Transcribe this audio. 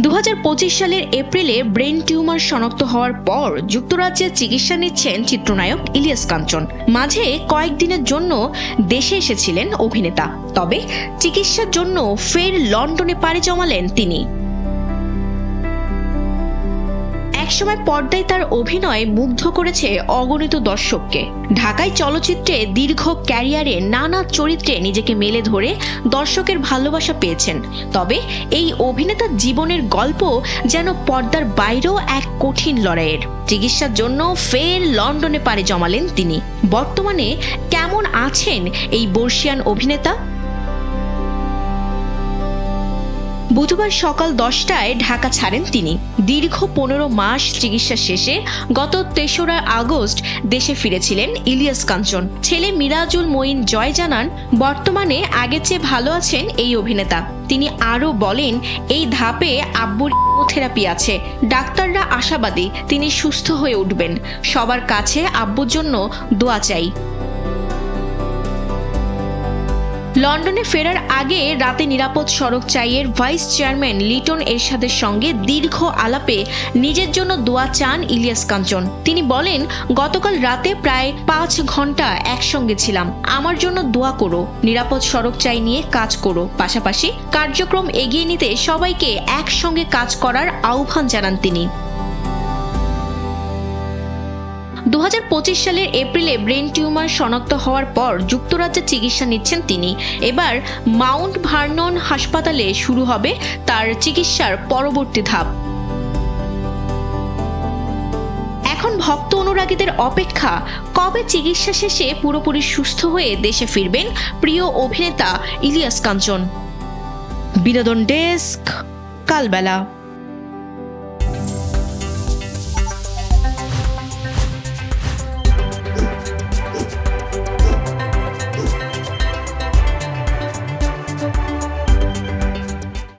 2025 সালের এপ্রিলে brain tumour শনাক্ত হওয়ার পর যুক্তরাজ্যে চিকিৎসা নিচ্ছেন চিত্রনায়ক ইলিয়াস কাঞ্চন। মাঝে কয়েকদিনের জন্য দেশে এসেছিলেন অভিনেতা, তবে চিকিৎসার জন্য ফের লন্ডনে পাড়ি জমালেন তিনি। একসময় পর্দায় তার অভিনয় মুগ্ধ করেছে অগণিত দর্শককে। ঢাকায় চলচ্চিত্রে দীর্ঘ ক্যারিয়ারে নানা চরিত্রে নিজেকে মেলে ধরে দর্শকের ভালোবাসা পেয়েছেন। তবে এই অভিনেতার জীবনের গল্প যেন পর্দার বাইরেও এক কঠিন লড়াইয়ের। চিকিৎসার জন্য ফের লন্ডনে পাড়ি জমালেন তিনি। বর্তমানে কেমন আছেন এই বর্ষিয়ান অভিনেতা? বুধবার সকাল 10টায় ঢাকা ছাড়েন তিনি। দীর্ঘ 15 মাস চিকিৎসা শেষে গত 3রা আগস্ট দেশে ফিরেছিলেন ইলিয়াস কাঞ্চন। ছেলে মিরাজুল মঈন জয় জানান, বর্তমানে আগের চেয়ে ভালো আছেন এই অভিনেতা। তিনি আরও বলেন, এই ধাপে আব্বুর থেরাপি আছে। ডাক্তাররা আশাবাদী তিনি সুস্থ হয়ে উঠবেন। সবার কাছে আব্বুর জন্য দোয়া চাই। লন্ডনে ফেরার আগে রাতে নিরাপদ সড়ক চাইয়ের ভাইস চেয়ারম্যান লিটন এরশাদের সঙ্গে দীর্ঘ আলাপে নিজের জন্য দোয়া চান ইলিয়াস কাঞ্চন। তিনি বলেন, গতকাল রাতে প্রায় 5 ঘন্টা একসঙ্গে ছিলাম। আমার জন্য দোয়া করো, নিরাপদ সড়ক চাই নিয়ে কাজ করো। পাশাপাশি কার্যক্রম এগিয়ে নিতে সবাইকে একসঙ্গে কাজ করার আহ্বান জানান তিনি। 2025 সালের এপ্রিলে ব্রেন টিউমার শনাক্ত হওয়ার পর যুক্তরাজ্যে চিকিৎসা নিচ্ছেন তিনি। এবার মাউন্ট ভার্নন হাসপাতালে শুরু হবে তার চিকিৎসার পরবর্তী ধাপ। এখন ভক্ত অনুরাগীদের অপেক্ষা, কবে চিকিৎসা শেষে পুরোপুরি সুস্থ হয়ে দেশে ফিরবেন প্রিয় অভিনেতা ইলিয়াস কাঞ্চন। বিনোদন ডেস্ক, কালবেলা।